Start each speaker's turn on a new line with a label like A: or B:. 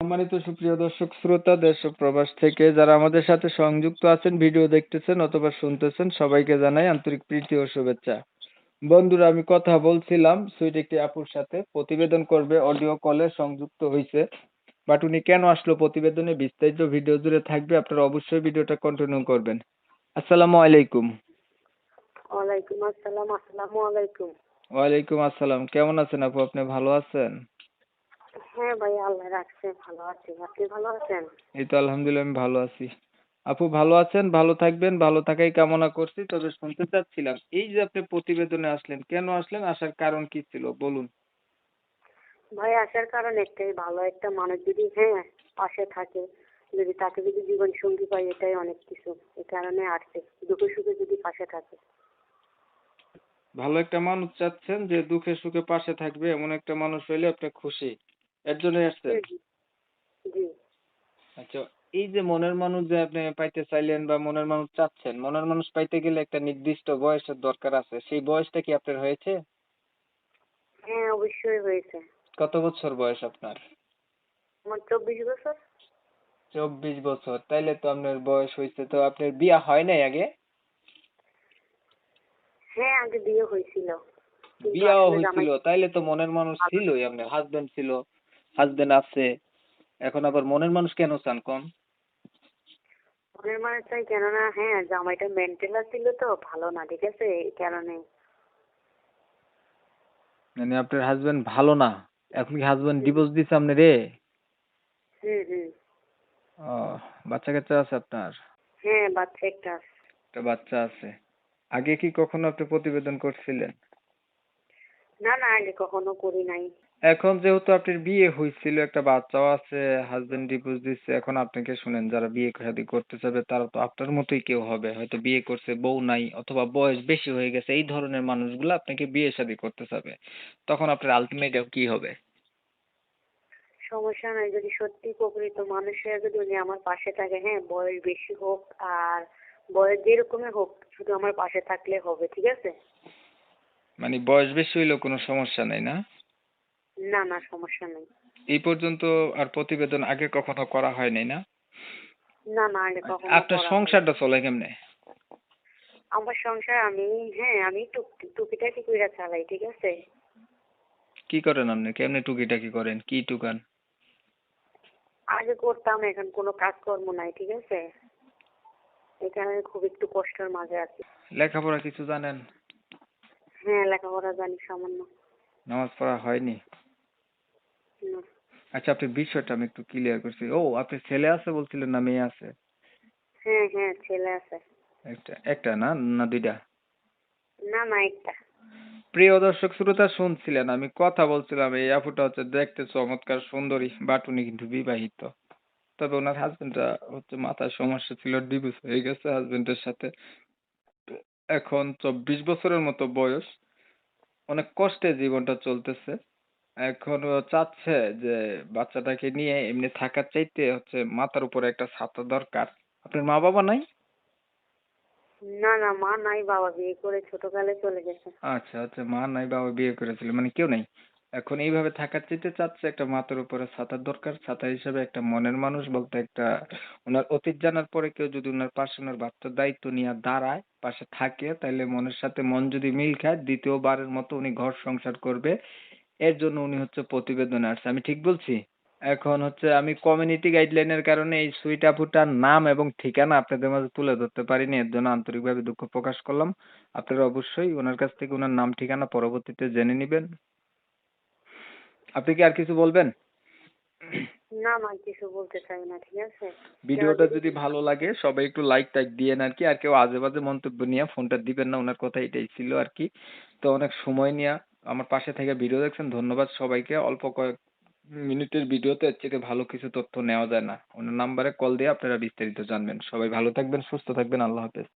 A: সম্মানিত সুপ্রিয় দর্শক শ্রোতা দেশ ও প্রবাস থেকে যারা আমাদের সাথে সংযুক্ত আছেন, ভিডিও দেখতেছেন অথবা শুনতেছেন, সবাইকে জানাই আন্তরিক প্রীতি ও শুভেচ্ছা। বন্ধুরা, আমি কথা বলছিলাম সুইট একটি আপুর সাথে, প্রতিবেদন করবে, অডিও কলে সংযুক্ত হয়েছে। বাট উনি কেন আসলো প্রতিবেদনে বিস্তারিত ভিডিও জুড়ে থাকবে, আপনারা অবশ্যই ভিডিওটা কন্টিনিউ করবেন। আসসালামু আলাইকুম।
B: ওয়ালাইকুম আসসালাম। আসসালামু আলাইকুম।
A: ওয়ালাইকুম আসসালাম। কেমন আছেন আপু? আপনি ভালো আছেন?
B: হ্যাঁ ভাই, আল্লাহ রাখছে, ভালো আছি। আপনি ভালো আছেন?
A: এই তো আলহামদুলিল্লাহ, আমি ভালো আছি। আপু ভালো আছেন, ভালো থাকবেন, ভালো থাকাই কামনা করছি। তবে শুনতে চাচ্ছিলাম, এই যে আপনি প্রতিবেদনে আসলেন, কেন আসলেন, আসার কারণ কি ছিল বলুন।
B: ভাই আসার কারণ একটাই, ভালো একটা মানুষ যদি পাশে থাকে, যদি তাকে যদি জীবন সঙ্গী পাই, এটাই অনেক কিছু। এই কারণে আসছে, দুঃখে সুখে যদি পাশে থাকে।
A: ভালো একটা মানুষ চাচ্ছেন, যে দুঃখে সুখে পাশে থাকবে এমন একটা মানুষ হইলে আপনি খুশি, এর জন্যই আসছেন।
B: জি জি।
A: আচ্ছা, এই যে মনের মানুষ যে আপনি পাইতে চাইলেন বা মনের মানুষ চাচ্ছেন, মনের মানুষ পাইতে গেলে একটা নির্দিষ্ট বয়সের দরকার আছে, সেই বয়সটা কি আপনার হয়েছে?
B: হ্যাঁ, অবশ্যই হয়েছে।
A: কত বছর বয়স আপনার?
B: আমার 24 বছর।
A: 24 বছর, তাইলে তো আপনার বয়স হয়েছে। তো আপনার বিয়ে হয় নাই আগে?
B: হ্যাঁ, আগে বিয়ে হয়েছিল, কিন্তু
A: বিয়াও
B: আসলে জামাই
A: হয়েছিল, তাইলে তো মনের মানুষ
B: ভালো।
A: ছিলই, আপনার হাজবেন্ড ছিল, হাজবেন্ড আছে। এখন আবার মনের মানুষ কেন চান কোন?
B: মনের মানুষ চাই কেননা, জামাইটা মেন্টাল ছিল, তো ভালো না, ঠিক আছে, এই কারণে।
A: মানে আপনার হাজবেন্ড ভালো না? এখন কি হাজবেন্ড
B: হুম
A: ডিভোর্স দিছে আপনি রে?
B: হুম হুম।
A: ও, বাচ্চা কাচ্চা আছে আপনার?
B: হ্যাঁ, বাচ্চা একটা আছে।
A: একটা বাচ্চা আছে। আগে কি কখনো আপনি প্রতিবেদন করছিলেন?
B: না না, আগে কখনো করি নাই।
A: এখন যেহেতু আপনার বিয়ে হয়েছিল, একটা বাচ্চাও আছে, হাজবেন্ড ডিভোর্স দিচ্ছে, এখন আপনাকে শুনেন, যারা বিয়ে শাদী করতে চাবে তারা তো আপনার মতোই কেউ হবে, হয়তো বিয়ে করছে বউ নাই অথবা বয়স বেশি হয়ে গেছে, এই ধরনের মানুষগুলো আপনাকে বিয়ে শাদী করতে চাবে। তখন আপনার আলটিমেট কি হবে?
B: সমস্যা নাই, যদি সত্যি প্রকৃত মানুষের যদি উনি আমার পাশে থাকে, বয়স বেশি হোক আর বয়স যেরকমই হোক, শুধু আমার পাশে থাকলে হবে, ঠিক আছে।
A: মানে বয়স বেশি হইলেও কোনো সমস্যা নাই না?
B: না না, সমস্যা নেই।
A: এই পর্যন্ত আর প্রতিবেদন আগে কখনো করা হয় নাই না?
B: না না, আগে
A: আচ্ছা,
B: কখনো
A: আপনার
B: করা হয়নি।
A: সংসারটা চলে কেমনে?
B: আমার সংসার আমি টুকিটাকি কইরা চালাই, ঠিক আছে।
A: কি করেন আপনি? কেমনে টুকিটাকি করেন? কি টুকান?
B: আগে করতাম, এখন কোনো কাজকর্ম নাই, ঠিক আছে। এই কারণে খুব একটু কষ্টের মাঝে আছি।
A: লেখাপড়া কিছু জানেন?
B: হ্যাঁ, লেখাপড়া জানি সামান্য।
A: নামাজ পড়া হয়নি?
B: না।
A: আচ্ছা, আপনার বিষয়টা আমি একটু ক্লিয়ার করছি। ও, আপনার ছেলে আছে বলছিলেন না মেয়ে আছে?
B: হ্যাঁ হ্যাঁ, ছেলে আছে।
A: একটা একটা না, না দুইটা?
B: না না, একটা।
A: প্রিয় দর্শক শ্রোতা, শুনছিলেন আমি কথা বলছিলাম, এই আপুটা হচ্ছে দেখতে চমৎকার সুন্দরী, বাট উনি কিন্তু বিবাহিত। তবে ওনার হাজবেন্ডটা হচ্ছে মাথায় সমস্যা ছিল, ডিভোর্স হয়ে গেছে হাজবেন্ডের সাথে। এখন 24 বছরের মতো বয়স, অনেক কষ্টে জীবনটা চলতেছে। এখন ও চাচ্ছে যে বাচ্চাটাকে নিয়ে এমনি থাকার চাইতে হচ্ছে মাথার উপরে একটা ছাতা দরকার। আপনার মা বাবা নাই?
B: না না, মা নাই, বাবা বিয়ে করে ছোটকালে চলে গেছে।
A: আচ্ছা আচ্ছা, মা নাই, বাবা বিয়ে করেছিল, মানে কেউ নাই। এখন এইভাবে থাকার চাইতে চাচ্ছে একটা মাথার উপরে ছাতার দরকার। ছাতা হিসেবে একটা মনের মানুষ বলতে একটা, ওনার অতীত জানার পরে কেউ যদি ওনার পাশে ওনার বাচ্চার দায়িত্ব নিয়ে দাঁড়ায়, পাশে থাকে, তাইলে মনের সাথে মন যদি মিল খায়, দ্বিতীয়বারের মতো উনি ঘর সংসার করবে। এর জন্য উনি হচ্ছে প্রতিবেদনে আসছে। আমি ঠিক বলছি? এখন হচ্ছে আমি কমিউনিটি গাইডলাইনের কারণে এই সুইট আপুটার নাম এবং ঠিকানা আপনাদের মাঝে তুলে ধরতে পারিনি, এর জন্য আন্তরিকভাবে দুঃখ প্রকাশ করলাম। আপনারা অবশ্যই ওনার কাছ থেকে ওনার নাম ঠিকানা পরবর্তীতে জেনে নিবেন। আপনি কি আর কিছু বলবেন?
B: না না, কিছু বলতে চাই না, ঠিক আছে। কেউ
A: ভিডিওটা
B: যদি
A: যদি ভালো লাগে সবাই একটু লাইক টাইক দিয়েন আর কি, আর কেউ আজে বাজে মন্তব্য নিয়ে ফোনটা দিবেন না, ওনার কথা এটাই ছিল আর কি। তো অনেক সময় নিয়ে আমার পাশে থেকে ভিডিও দেখছেন, ধন্যবাদ সবাইকে। অল্প কয়েক মিনিটের ভিডিওতে এর থেকে ভালো কিছু তথ্য নেওয়া যায় না। ওনার নাম্বারে কল দিয়ে আপনারা বিস্তারিত জানবেন। সবাই ভালো থাকবেন, সুস্থ থাকবেন, আল্লাহ হাফেজ।